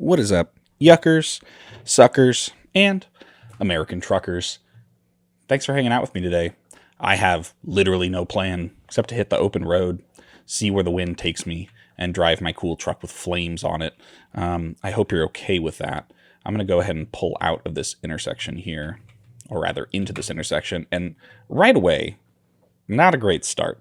What is up, yuckers, suckers, and American truckers? Thanks for hanging out with me today. I have literally no plan except to hit the open road, see where the wind takes me, and drive my cool truck with flames on it. I hope you're okay with that. I'm going to go ahead and pull out of this intersection here, or rather into this intersection, and right away, not a great start.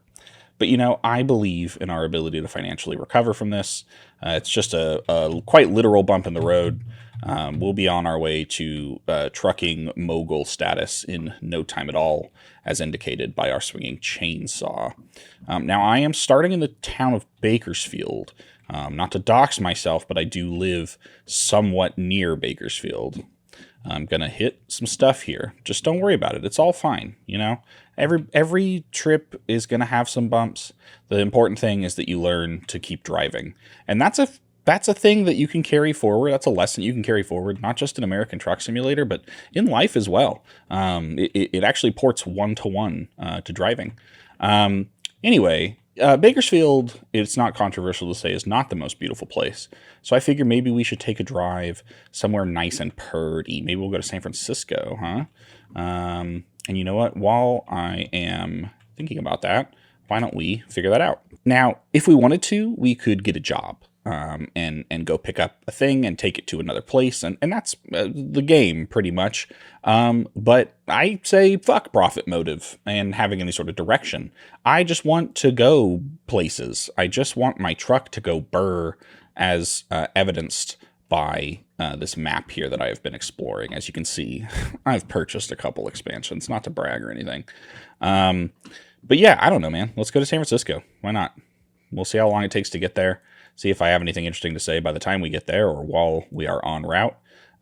But, I believe in our ability to financially recover from this. It's just a quite literal bump in the road. We'll be on our way to trucking mogul status in no time at all, as indicated by our swinging chainsaw. Now, I am starting in the town of Bakersfield. Not to dox myself, but I do live somewhat near Bakersfield. I'm going to hit some stuff here. Just don't worry about it. It's all fine, Every trip is going to have some bumps. The important thing is that you learn to keep driving. And that's a thing that you can carry forward. That's a lesson you can carry forward, not just in American Truck Simulator, but in life as well. It actually ports 1-to-1 to driving. Anyway, Bakersfield, it's not controversial to say, is not the most beautiful place. So I figure maybe we should take a drive somewhere nice and purdy. Maybe we'll go to San Francisco, huh? And you know what? While I am thinking about that, why don't we figure that out? Now, if we wanted to, we could get a job and go pick up a thing and take it to another place. And that's the game, pretty much. But I say fuck profit motive and having any sort of direction. I just want to go places. I just want my truck to go burr, as evidenced by this map here that I have been exploring. As you can see, I've purchased a couple expansions, not to brag or anything. But yeah, I don't know, man. Let's go to San Francisco. Why not? We'll see how long it takes to get there. See if I have anything interesting to say by the time we get there or while we are en route.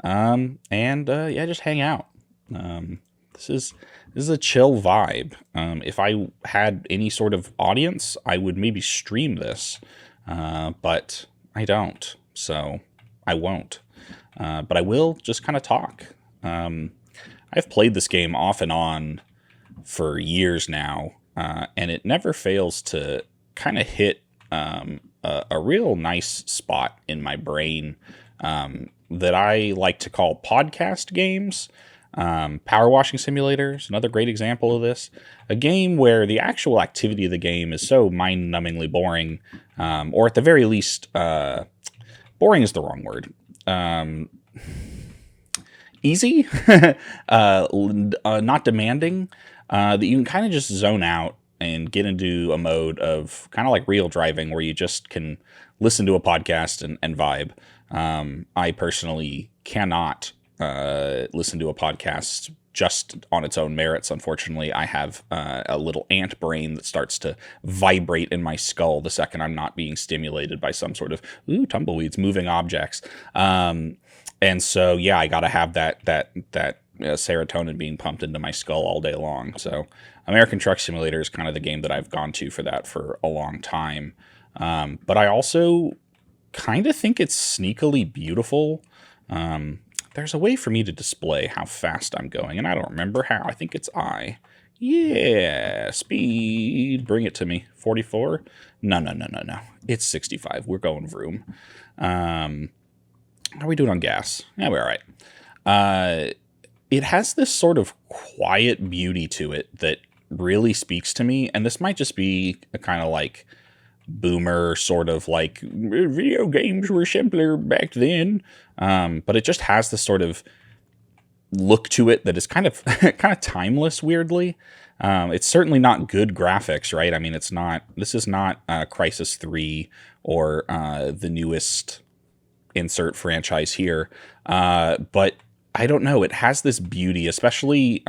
Yeah, just hang out. This is a chill vibe. If I had any sort of audience, I would maybe stream this. But I don't. So I won't. But I will just kind of talk. I've played this game off and on for years now, and it never fails to kind of hit a real nice spot in my brain that I like to call podcast games. Power washing simulators, another great example of this. A game where the actual activity of the game is so mind-numbingly boring, or at the very least, boring is the wrong word. Easy, not demanding, that you can kind of just zone out and get into a mode of kind of like real driving where you just can listen to a podcast and vibe. I personally cannot listen to a podcast just on its own merits. Unfortunately, I have a little ant brain that starts to vibrate in my skull the second I'm not being stimulated by some sort of tumbleweeds, moving objects. And so, yeah, I got to have that serotonin being pumped into my skull all day long. So American Truck Simulator is kind of the game that I've gone to for that for a long time. But I also kind of think it's sneakily beautiful. There's a way for me to display how fast I'm going, and I don't remember how. I think it's I. Yeah, speed. Bring it to me. 44? No. It's 65. We're going vroom. How are we doing on gas? Yeah, we're all right. It has this sort of quiet beauty to it that really speaks to me, and this might just be a kind of like boomer sort of like video games were simpler back then, but it just has this sort of look to it that is kind of timeless, weirdly. It's certainly not good graphics, right? I mean, this is not Crysis 3 or the newest insert franchise here, but I don't know, it has this beauty, especially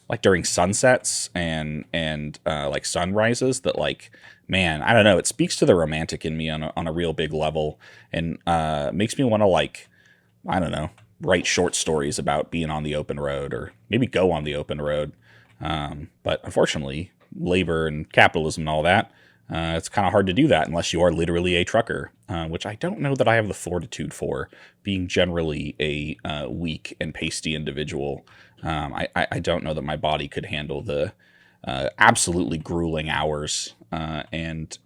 like during sunsets and like sunrises, that like, man, I don't know, it speaks to the romantic in me on a real big level, and makes me want to, like, I don't know, write short stories about being on the open road, or maybe go on the open road. But unfortunately, labor and capitalism and all that, it's kind of hard to do that unless you are literally a trucker, which I don't know that I have the fortitude for, being generally a weak and pasty individual. I don't know that my body could handle the absolutely grueling hours and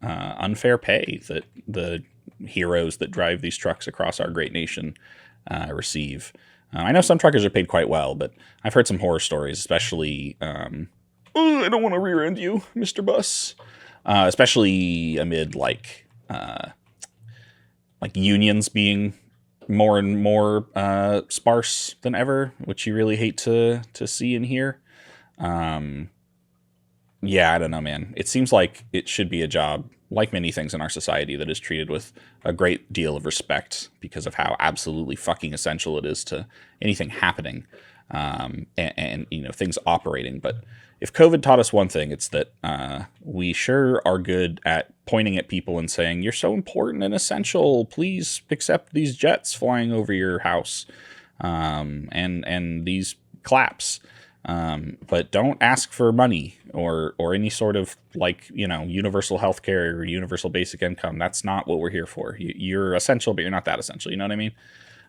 unfair pay that the heroes that drive these trucks across our great nation receive. I know some truckers are paid quite well, but I've heard some horror stories, especially, "Oh, I don't want to rear end you, Mr. Bus," especially amid like unions being more and more sparse than ever, which you really hate to see and hear. Yeah, I don't know, man. It seems like it should be a job, like many things in our society, that is treated with a great deal of respect because of how absolutely fucking essential it is to anything happening, and things operating. But if COVID taught us one thing, it's that we sure are good at pointing at people and saying, "You're so important and essential. Please accept these jets flying over your house, and these claps." But don't ask for money or any sort of universal health care or universal basic income. That's not what we're here for. You're essential, but you're not that essential. You know what I mean?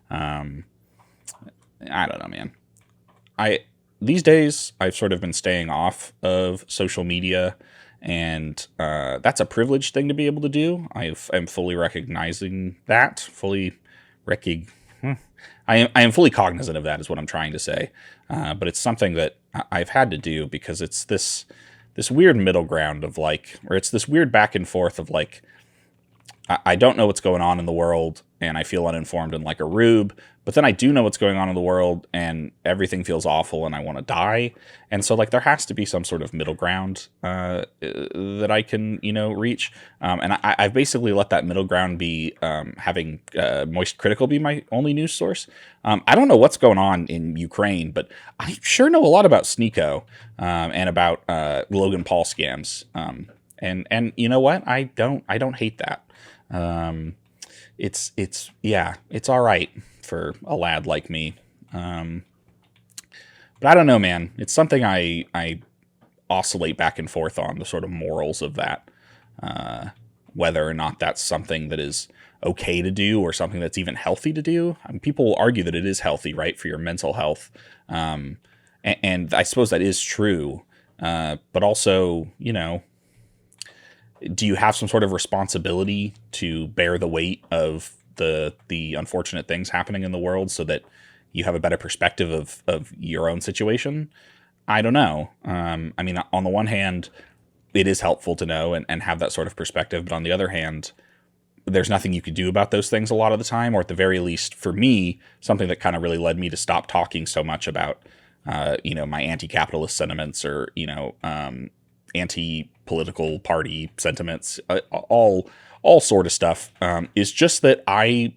I don't know, man. These days I've sort of been staying off of social media, and that's a privileged thing to be able to do. I'm fully recognizing that, I am fully cognizant of that, is what I'm trying to say. But it's something that I've had to do because it's this weird middle ground of or it's this weird back and forth of I don't know what's going on in the world, and I feel uninformed and like a rube, but then I do know what's going on in the world, and everything feels awful, and I want to die. And so, there has to be some sort of middle ground that I can, reach. And I've basically let that middle ground be having Moist Critical be my only news source. I don't know what's going on in Ukraine, but I sure know a lot about Sneeko and about Logan Paul scams. And you know what? I don't hate that. It's all right for a lad like me. But I don't know, man. It's something I oscillate back and forth on, the sort of morals of that, whether or not that's something that is okay to do or something that's even healthy to do. I mean, people will argue that it is healthy, right, for your mental health. And I suppose that is true. But also, do you have some sort of responsibility to bear the weight of the unfortunate things happening in the world so that you have a better perspective of your own situation? I don't know. I mean, on the one hand, it is helpful to know and have that sort of perspective. But on the other hand, there's nothing you could do about those things a lot of the time, or at the very least, for me, something that kind of really led me to stop talking so much about, my anti-capitalist sentiments or, anti-political party sentiments, all sort of stuff, is just that I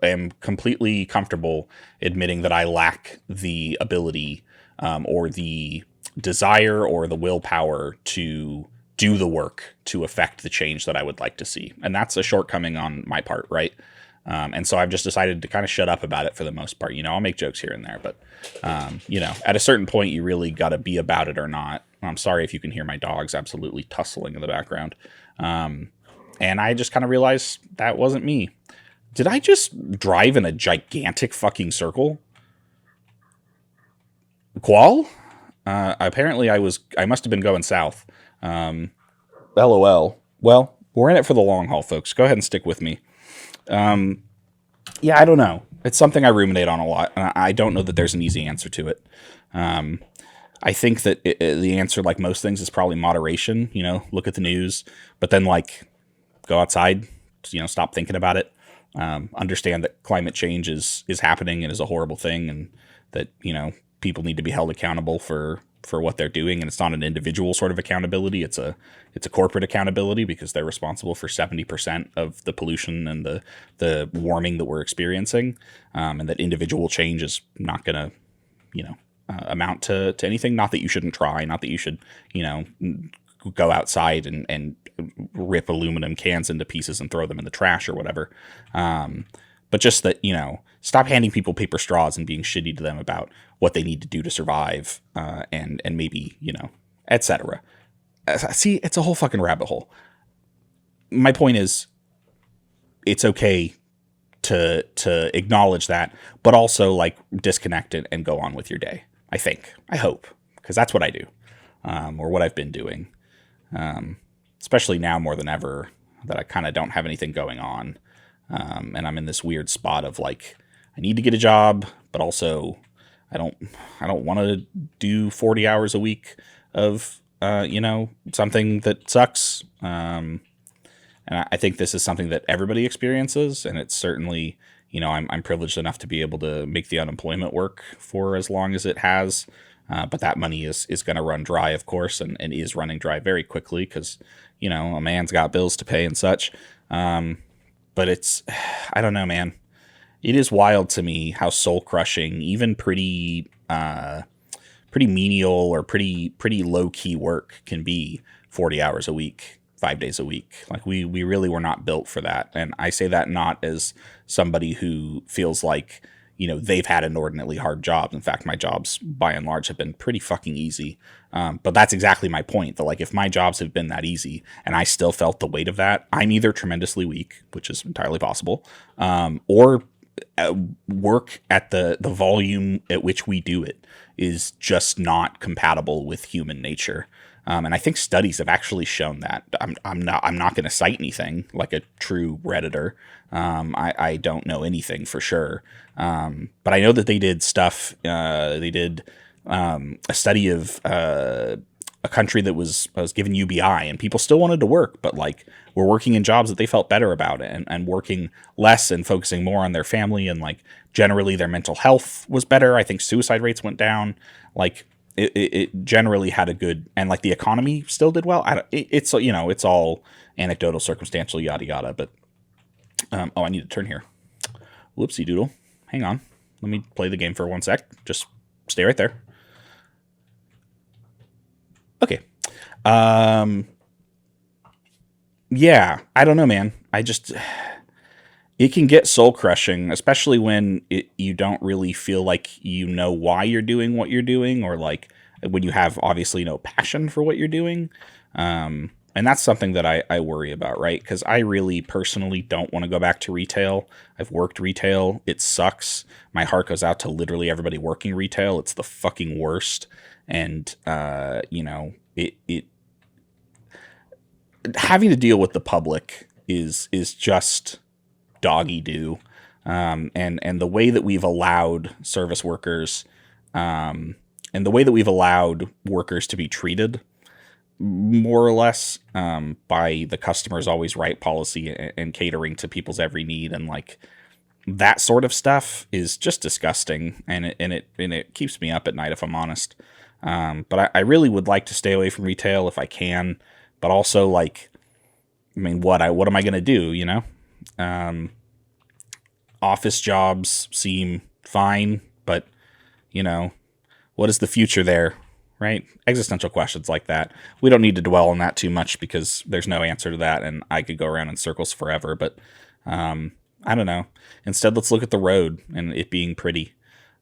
am completely comfortable admitting that I lack the ability or the desire or the willpower to do the work to affect the change that I would like to see. And that's a shortcoming on my part, right? And so I've just decided to kind of shut up about it for the most part. I'll make jokes here and there, but, at a certain point, you really got to be about it or not. I'm sorry if you can hear my dogs absolutely tussling in the background. And I just kind of realized that wasn't me. Did I just drive in a gigantic fucking circle? Qual? Apparently I must have been going south. LOL. Well, we're in it for the long haul, folks. Go ahead and stick with me. Yeah, I don't know. It's something I ruminate on a lot, and I don't know that there's an easy answer to it. I think that the answer, like most things, is probably moderation. Look at the news, but then go outside. Stop thinking about it. Understand that climate change is happening and is a horrible thing, and that people need to be held accountable for what they're doing, and it's not an individual sort of accountability. It's a corporate accountability because they're responsible for 70% of the pollution and the warming that we're experiencing, and that individual change is not going to amount to anything. Not that you shouldn't try, not that you should go outside and rip aluminum cans into pieces and throw them in the trash or whatever, but just that stop handing people paper straws and being shitty to them about what they need to do to survive, and maybe, etc. See, it's a whole fucking rabbit hole. My point is, it's okay to acknowledge that, but also disconnect it and go on with your day. I hope, because that's what I do, or what I've been doing, especially now more than ever. that I kind of don't have anything going on. And I'm in this weird spot of like, I need to get a job, but also I don't want to do 40 hours a week of, something that sucks. And I think this is something that everybody experiences, and it's certainly, I'm privileged enough to be able to make the unemployment work for as long as it has. But that money is going to run dry, of course, and is running dry very quickly because, a man's got bills to pay and such. But it's, I don't know, man. It is wild to me how soul crushing, even pretty menial or pretty low key work can be 40 hours a week. 5 days a week. Like we really were not built for that. And I say that not as somebody who feels like, they've had inordinately hard jobs. In fact, my jobs by and large have been pretty fucking easy. But that's exactly my point. That like if my jobs have been that easy and I still felt the weight of that, I'm either tremendously weak, which is entirely possible, or work at the volume at which we do it is just not compatible with human nature. And I think studies have actually shown that. I'm not going to cite anything like a true Redditor. I don't know anything for sure. But I know that they did stuff. They did a study of a country that was given UBI, and people still wanted to work, but like were working in jobs that they felt better about it, and working less and focusing more on their family, and like generally their mental health was better. I think suicide rates went down. Like it generally had a good, and like the economy still did well. It's all anecdotal, circumstantial, yada yada. But I need to turn here. Whoopsie doodle. Hang on. Let me play the game for 1 sec. Just stay right there. Okay. Yeah, I don't know, man. It can get soul crushing, especially when you don't really feel like you know why you're doing what you're doing, or like when you have obviously no passion for what you're doing. And that's something that I worry about, right? Because I really personally don't want to go back to retail. I've worked retail. It sucks. My heart goes out to literally everybody working retail. It's the fucking worst. And, it having to deal with the public is just doggy do. And the way that we've allowed service workers, and the way that we've allowed workers to be treated more or less, by the customer's always right policy and catering to people's every need, and like that sort of stuff is just disgusting. And it keeps me up at night, if I'm honest. But I really would like to stay away from retail if I can, but also like, I mean, what am I going to do? Office jobs seem fine, but what is the future there? Right? Existential questions like that. We don't need to dwell on that too much because there's no answer to that, and I could go around in circles forever. But I don't know. Instead, let's look at the road and it being pretty.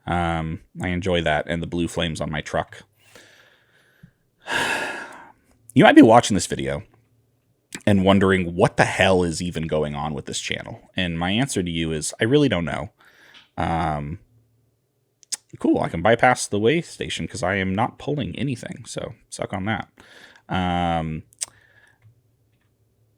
I enjoy that, and the blue flames on my truck. You might be watching this video and wondering what the hell is even going on with this channel. And my answer to you is I really don't know. Cool, I can bypass the way station because I am not pulling anything, so suck on that.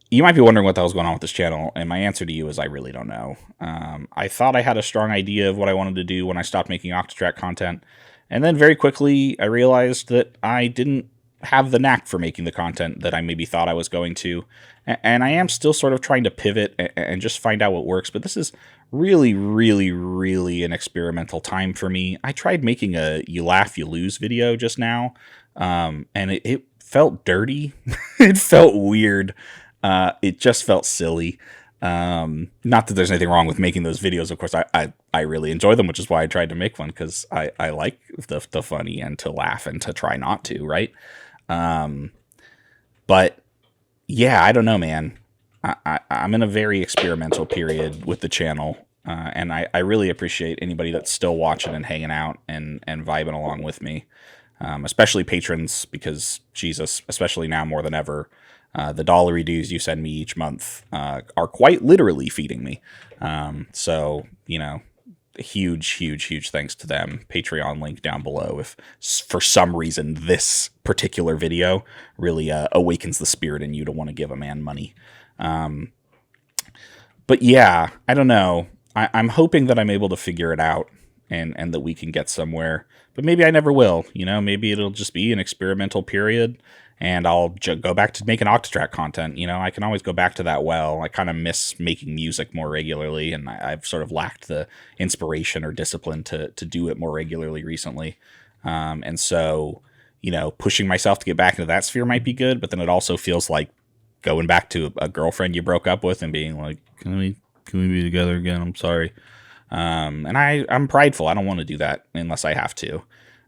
You might be wondering what the hell's going on with this channel, and my answer to you is I really don't know. I thought I had a strong idea of what I wanted to do when I stopped making Octatrack content, and then very quickly I realized that I didn't have the knack for making the content that I maybe thought I was going to, and I am still sort of trying to pivot and just find out what works, but this is really, really, really an experimental time for me. I tried making a you laugh, you lose video just now, and it felt dirty. It felt weird. It just felt silly. Not that there's anything wrong with making those videos. Of course, I really enjoy them, which is why I tried to make one, because I like the funny and to laugh and to try not to, right? But yeah, I don't know, man. I'm in a very experimental period with the channel, and I really appreciate anybody that's still watching and hanging out and vibing along with me, especially patrons, because Jesus, especially now more than ever, the dollary dues you send me each month are quite literally feeding me. So, huge thanks to them. Patreon link down below if for some reason this particular video really awakens the spirit in you to want to give a man money. But yeah, I don't know. I'm hoping that I'm able to figure it out and that we can get somewhere. But maybe I never will. Maybe it'll just be an experimental period, and I'll go back to making Octatrack content. I can always go back to that well. I kind of miss making music more regularly, and I've sort of lacked the inspiration or discipline to do it more regularly recently. And so, pushing myself to get back into that sphere might be good, but then it also feels like going back to a girlfriend you broke up with and being like, can we be together again? I'm sorry. And I'm prideful. I don't want to do that unless I have to.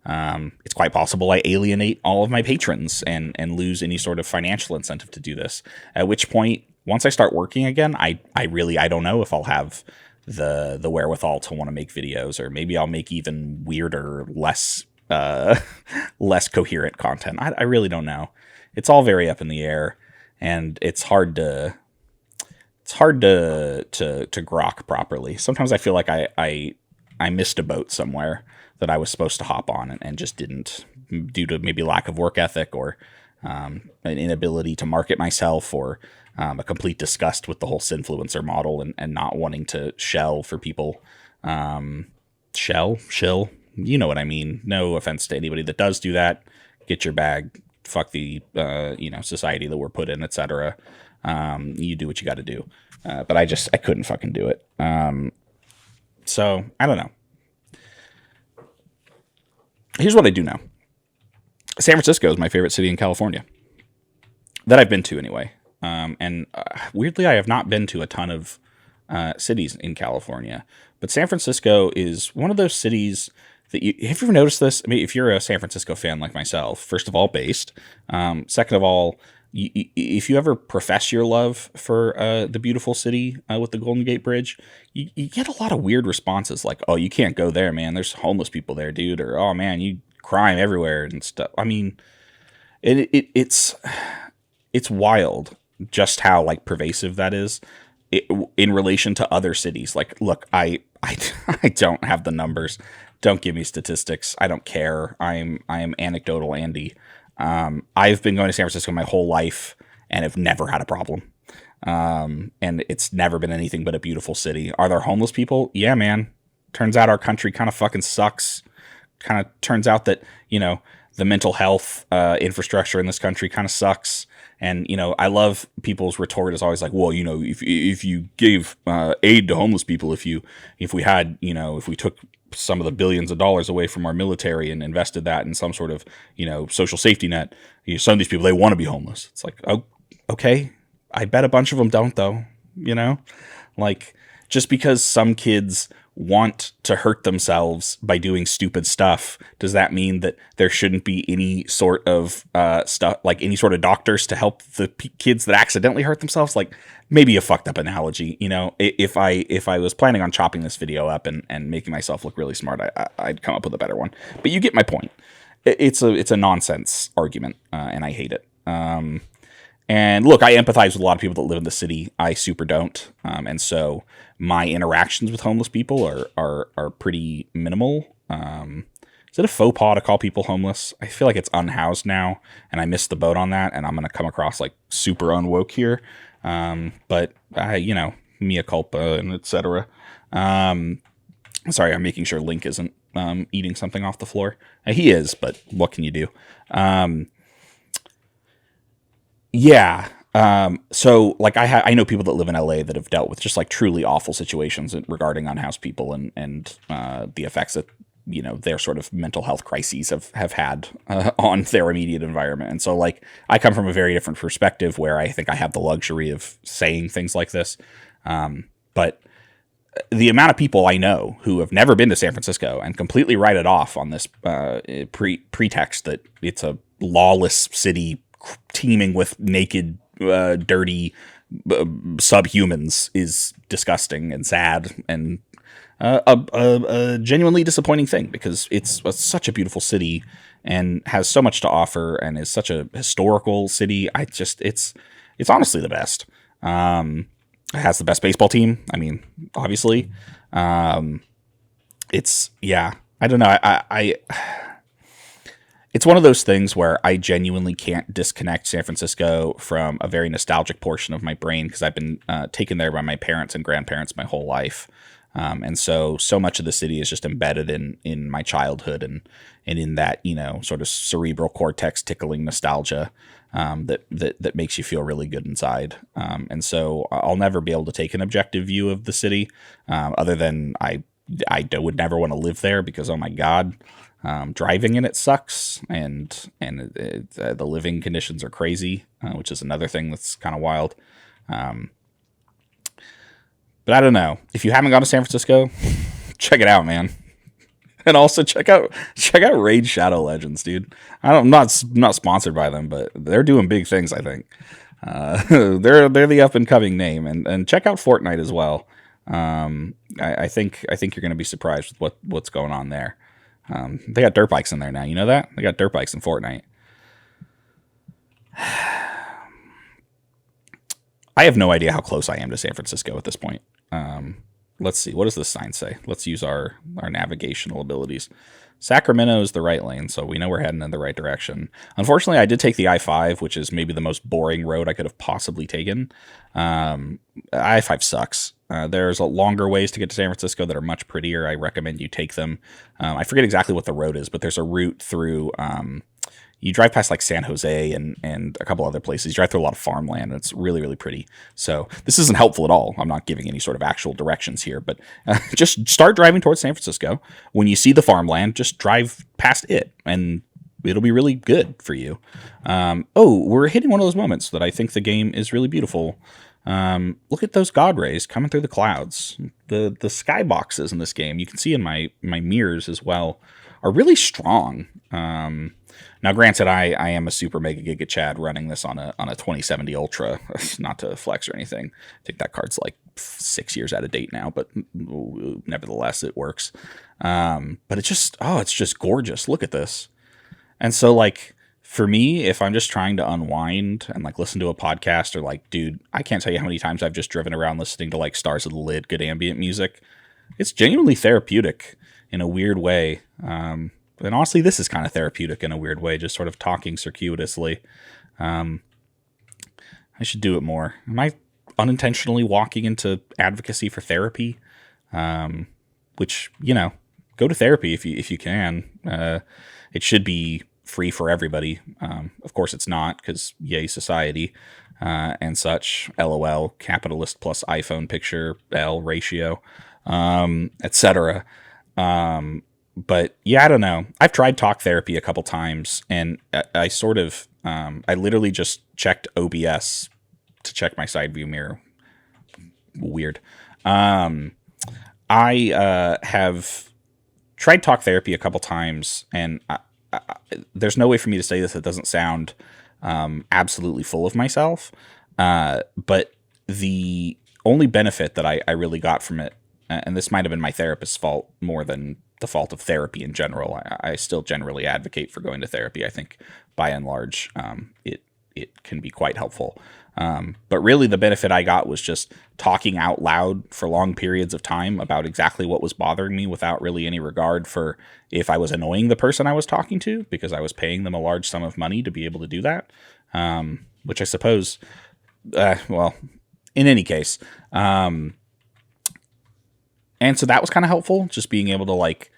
It's quite possible I alienate all of my patrons and lose any sort of financial incentive to do this. At which point, once I start working again, I don't know if I'll have the wherewithal to want to make videos, or maybe I'll make even weirder, less coherent content. I really don't know. It's all very up in the air, and it's hard to grok properly. Sometimes I feel like I missed a boat somewhere that I was supposed to hop on and just didn't, due to maybe lack of work ethic, or an inability to market myself, or a complete disgust with the whole Sinfluencer model, and not wanting to shell for people. Shill. You know what I mean. No offense to anybody that does do that. Get your bag. Fuck the society that we're put in, etc. You do what you got to do. But I couldn't fucking do it. So I don't know. Here's what I do know. San Francisco is my favorite city in California that I've been to anyway. And weirdly, I have not been to a ton of cities in California, but San Francisco is one of those cities that have you ever noticed this? I mean, if you're a San Francisco fan like myself, first of all, based. Second of all, if you ever profess your love for the beautiful city with the Golden Gate Bridge, you get a lot of weird responses like, oh, you can't go there, man. There's homeless people there, dude. Or, oh, man, you crime everywhere and stuff. I mean, it's wild just how like pervasive that is in relation to other cities. Like, look, I don't have the numbers. Don't give me statistics. I don't care. I am anecdotal Andy. I've been going to San Francisco my whole life and have never had a problem. And it's never been anything but a beautiful city. Are there homeless people? Yeah, man. Turns out our country kind of fucking sucks. Kind of turns out that, the mental health infrastructure in this country kind of sucks. And, I love people's retort is always like, well, if you gave aid to homeless people, if we took some of the billions of dollars away from our military and invested that in some sort of, social safety net, some of these people, they want to be homeless. It's like, oh, okay. I bet a bunch of them don't, though. Like, just because some kids want to hurt themselves by doing stupid stuff, does that mean that there shouldn't be any sort of stuff, like any sort of doctors to help the kids that accidentally hurt themselves? Like, maybe a fucked up analogy. If I was planning on chopping this video up and making myself look really smart, I'd come up with a better one. But you get my point. It's a nonsense argument, and I hate it. And look, I empathize with a lot of people that live in the city. I super don't. And so my interactions with homeless people are pretty minimal. Is it a faux pas to call people homeless? I feel like it's unhoused now, and I missed the boat on that, and I'm going to come across like super unwoke here. But mea culpa and etc. Sorry, I'm making sure Link isn't eating something off the floor. He is, but what can you do? Yeah. So like I know people that live in LA that have dealt with just like truly awful situations regarding unhoused people and the effects that, their sort of mental health crises have had on their immediate environment. And so like I come from a very different perspective where I think I have the luxury of saying things like this. But the amount of people I know who have never been to San Francisco and completely write it off on this pretext that it's a lawless city teeming with naked, dirty subhumans is disgusting and sad and a genuinely disappointing thing, because it's such a beautiful city and has so much to offer and is such a historical city. It's honestly the best. It has the best baseball team. I mean, obviously, I don't know. it's one of those things where I genuinely can't disconnect San Francisco from a very nostalgic portion of my brain because I've been taken there by my parents and grandparents my whole life. And so much of the city is just embedded in my childhood and in that, sort of cerebral cortex tickling nostalgia that makes you feel really good inside. And so I'll never be able to take an objective view of the city, other than would never want to live there because, oh my God, driving in it sucks, and the living conditions are crazy, which is another thing that's kind of wild. But I don't know. If you haven't gone to San Francisco, check it out, man. And also check out Raid Shadow Legends, dude. I'm not sponsored by them, but they're doing big things, I think. They're the up and coming name, and check out Fortnite as well. I think you're going to be surprised with what's going on there. They got dirt bikes in there now. You know that? They got dirt bikes in Fortnite. I have no idea how close I am to San Francisco at this point. Let's see. What does this sign say? Let's use our navigational abilities. Sacramento is the right lane, so we know we're heading in the right direction. Unfortunately, I did take the I-5, which is maybe the most boring road I could have possibly taken. I-5 sucks. There's longer ways to get to San Francisco that are much prettier. I recommend you take them. I forget exactly what the road is, but there's a route through... you drive past like San Jose and a couple other places. You drive through a lot of farmland, and it's really, really pretty. So this isn't helpful at all. I'm not giving any sort of actual directions here, but just start driving towards San Francisco. When you see the farmland, just drive past it, and it'll be really good for you. We're hitting one of those moments that I think the game is really beautiful. Look at those God rays coming through the clouds. The skyboxes in this game, you can see in my mirrors as well, are really strong. Now, granted, I am a super mega giga Chad running this on a 2070 Ultra, not to flex or anything. I think that card's like 6 years out of date now, but nevertheless, it works. But it's just gorgeous. Look at this. And so, like, for me, if I'm just trying to unwind and like listen to a podcast, or like, dude, I can't tell you how many times I've just driven around listening to like Stars of the Lid, good ambient music. It's genuinely therapeutic in a weird way. And honestly, this is kind of therapeutic in a weird way, just sort of talking circuitously. I should do it more. Am I unintentionally walking into advocacy for therapy? Which, go to therapy if you can. It should be free for everybody. Of course it's not, because yay society and such. LOL, capitalist plus iPhone picture, L ratio, etc. But yeah, I don't know. I've tried talk therapy a couple times, and I literally just checked OBS to check my side view mirror. Weird. I have tried talk therapy a couple times, and there's no way for me to say this that doesn't sound absolutely full of myself. But the only benefit that I really got from it, and this might have been my therapist's fault more than the fault of therapy in general. I still generally advocate for going to therapy. I think by and large, it can be quite helpful. But really the benefit I got was just talking out loud for long periods of time about exactly what was bothering me without really any regard for if I was annoying the person I was talking to, because I was paying them a large sum of money to be able to do that. Which I suppose, in any case, and so that was kind of helpful, just being able to like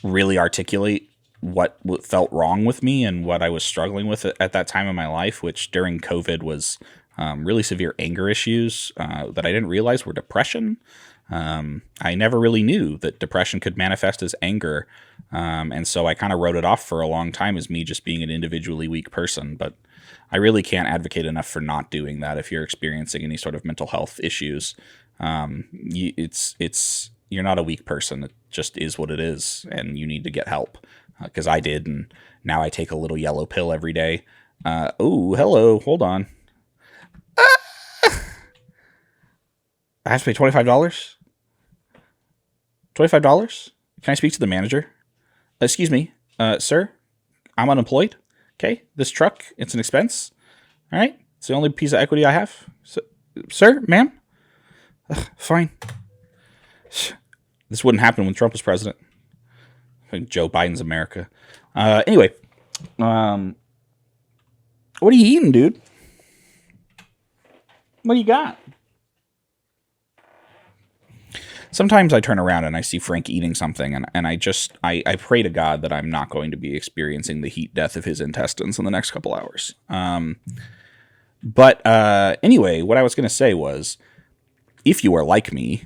really articulate what felt wrong with me and what I was struggling with at that time in my life, which during COVID was really severe anger issues that I didn't realize were depression. I never really knew that depression could manifest as anger. And so I kind of wrote it off for a long time as me just being an individually weak person. But I really can't advocate enough for not doing that. If you're experiencing any sort of mental health issues, you're not a weak person. It just is what it is, and you need to get help. Because I did, and now I take a little yellow pill every day. Oh, hello. Hold on. I have to pay $25? $25? Can I speak to the manager? Excuse me, sir. I'm unemployed. Okay, this truck, it's an expense. All right, it's the only piece of equity I have. So, sir, ma'am? Fine. This wouldn't happen when Trump was president. Joe Biden's America. Anyway, What are you eating, dude? What do you got? Sometimes I turn around and I see Frank eating something, and I pray to God that I'm not going to be experiencing the heat death of his intestines in the next couple hours. But anyway, what I was going to say was, if you are like me,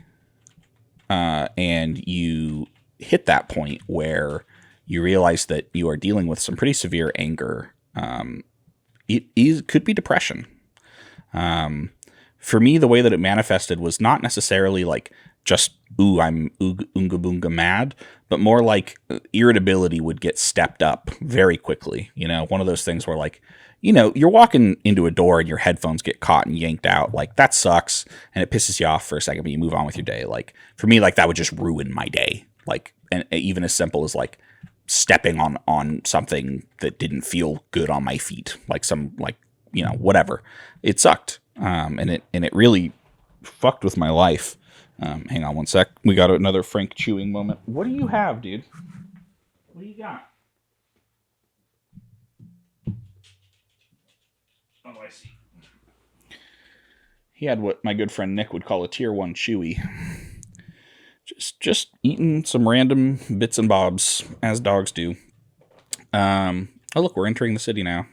and you hit that point where you realize that you are dealing with some pretty severe anger, could be depression. For me, the way that it manifested was not necessarily like just, ooh, I'm oonga boonga mad, but more like irritability would get stepped up very quickly. You know, one of those things where like, you know, you're walking into a door and your headphones get caught and yanked out. Like, that sucks and it pisses you off for a second, but you move on with your day. Like, for me, like, that would just ruin my day. Like, and even as simple as like stepping on something that didn't feel good on my feet, like some, like, you know, whatever. It sucked. And it really fucked with my life. Hang on one sec. We got another Frank chewing moment. What do you have, dude? What do you got? Oh, I see. He had what my good friend Nick would call a tier 1 chewy. Just eating some random bits and bobs, as dogs do. Oh, look, we're entering the city now.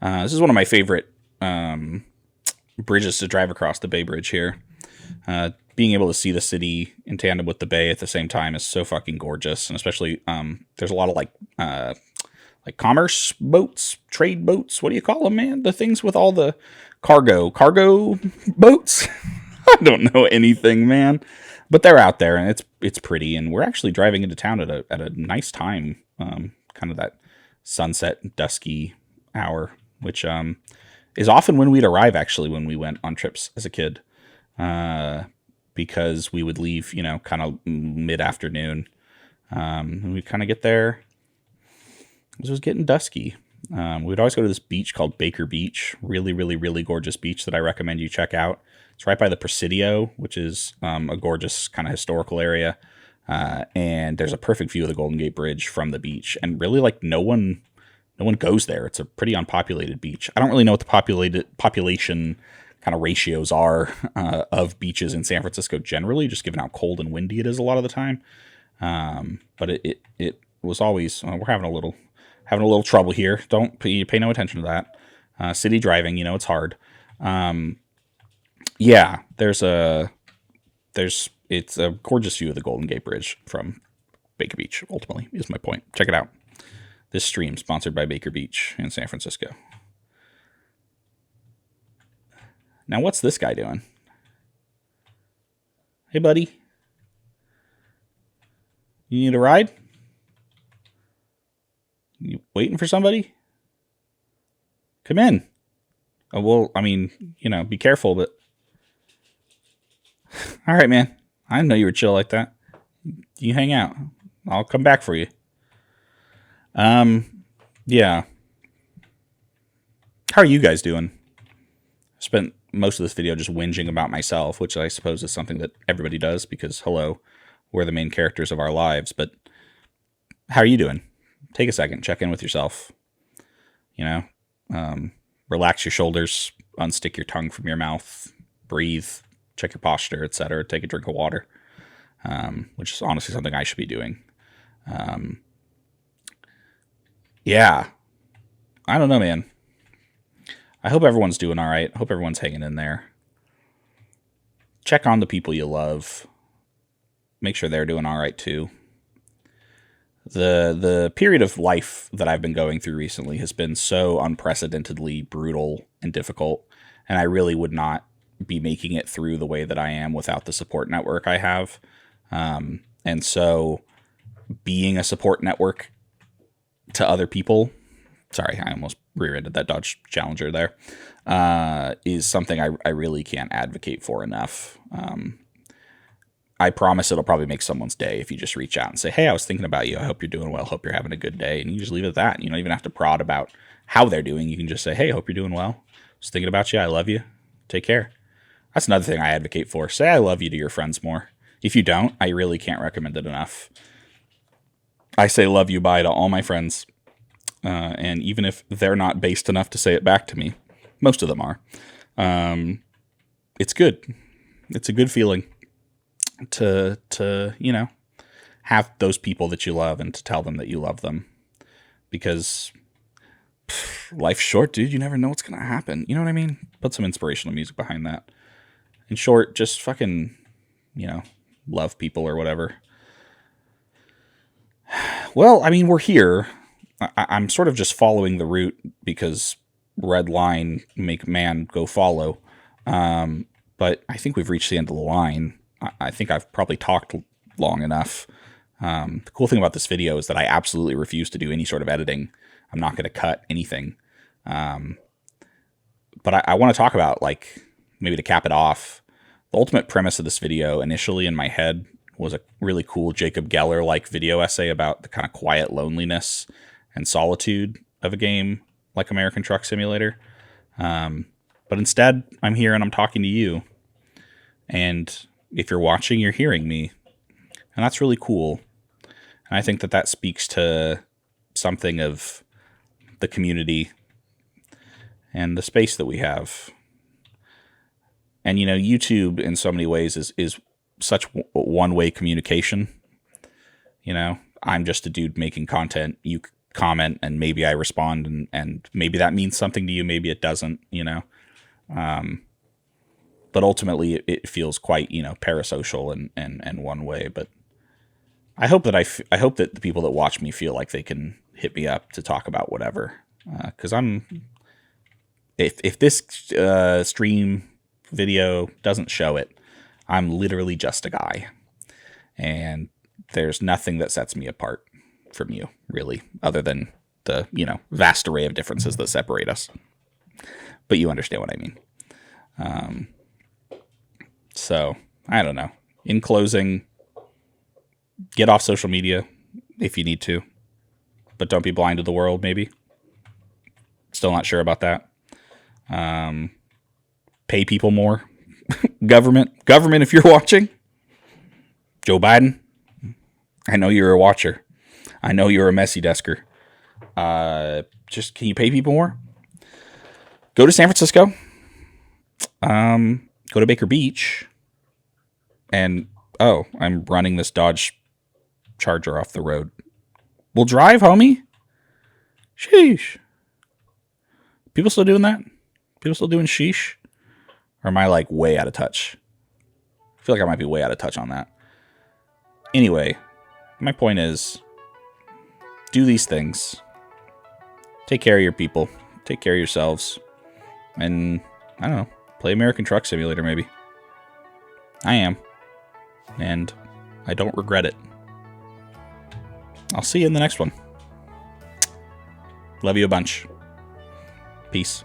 This is one of my favorite bridges to drive across, the Bay Bridge here. Being able to see the city in tandem with the bay at the same time is so fucking gorgeous, and especially there's a lot of like commerce boats, trade boats. What do you call them, man? The things with all the cargo boats. I don't know anything, man, but they're out there, and it's pretty. And we're actually driving into town at a nice time, kind of that sunset, dusky hour, which is often when we'd arrive, actually, when we went on trips as a kid, because we would leave, you know, kind of mid-afternoon, and we'd kind of get there. It was getting dusky. We'd always go to this beach called Baker Beach, really, really, really gorgeous beach that I recommend you check out. It's right by the Presidio, which is a gorgeous kind of historical area, and there's a perfect view of the Golden Gate Bridge from the beach, and really, like, no one goes there. It's a pretty unpopulated beach. I don't really know what the population kind of ratios are of beaches in San Francisco generally, just given how cold and windy it is a lot of the time. But it was always, we're having a little trouble here. Don't pay no attention to that. City driving, you know, it's hard. Yeah, it's a gorgeous view of the Golden Gate Bridge from Baker Beach, ultimately, is my point. Check it out. This stream sponsored by Baker Beach in San Francisco. Now, what's this guy doing? Hey, buddy. You need a ride? You waiting for somebody? Come in. Oh, well, I mean, you know, be careful, but... All right, man. I didn't know you were chill like that. You hang out. I'll come back for you. Yeah. How are you guys doing? I spent most of this video just whinging about myself, which I suppose is something that everybody does because, hello, we're the main characters of our lives. But how are you doing? Take a second, check in with yourself. You know, relax your shoulders, unstick your tongue from your mouth, breathe, check your posture, etc. Take a drink of water, which is honestly something I should be doing. Yeah, I don't know, man. I hope everyone's doing all right. I hope everyone's hanging in there. Check on the people you love. Make sure they're doing all right too. The period of life that I've been going through recently has been so unprecedentedly brutal and difficult, and I really would not be making it through the way that I am without the support network I have. And so being a support network to other people, sorry, I almost rear-ended that Dodge Challenger there, is something I really can't advocate for enough. I promise it'll probably make someone's day if you just reach out and say, hey, I was thinking about you. I hope you're doing well. Hope you're having a good day. And you just leave it at that. You don't even have to prod about how they're doing. You can just say, hey, I hope you're doing well. Just thinking about you. I love you. Take care. That's another thing I advocate for. Say I love you to your friends more. If you don't, I really can't recommend it enough. I say love you bye to all my friends and even if they're not based enough to say it back to me, most of them are. It's good. It's a good feeling to have those people that you love and to tell them that you love them, because life's short, dude. You never know what's gonna happen. You know what I mean? Put some inspirational music behind that. In short, just fucking, love people or whatever. Well, I mean, we're here. I'm sort of just following the route because red line, make man go follow. But I think we've reached the end of the line. I think I've probably talked long enough. The cool thing about this video is that I absolutely refuse to do any sort of editing. I'm not going to cut anything. But I want to talk about, maybe to cap it off, the ultimate premise of this video initially in my head was a really cool Jacob Geller video essay about the kind of quiet loneliness and solitude of a game like American Truck Simulator. But instead, I'm here and I'm talking to you. And if you're watching, you're hearing me. And that's really cool. And I think that speaks to something of the community and the space that we have. And, YouTube in so many ways is such one-way communication. I'm just a dude making content. You comment and maybe I respond and maybe that means something to you. Maybe it doesn't, but ultimately it feels quite, parasocial and one way. But I hope that I hope that the people that watch me feel like they can hit me up to talk about whatever. Cause if this stream video doesn't show it, I'm literally just a guy, and there's nothing that sets me apart from you, really, other than the, vast array of differences that separate us. But you understand what I mean. So, I don't know. In closing, get off social media if you need to, but don't be blind to the world, maybe. Still not sure about that. Pay people more. Government, if you're watching. Joe Biden, I know you're a watcher. I know you're a messy desker. Just, can you pay people more? Go to San Francisco. Go to Baker Beach. And, I'm running this Dodge Charger off the road. We'll drive, homie. Sheesh. People still doing that? People still doing sheesh? Or am I way out of touch? I feel like I might be way out of touch on that. Anyway, my point is, do these things. Take care of your people. Take care of yourselves. And, I don't know, play American Truck Simulator maybe. I am. And I don't regret it. I'll see you in the next one. Love you a bunch. Peace.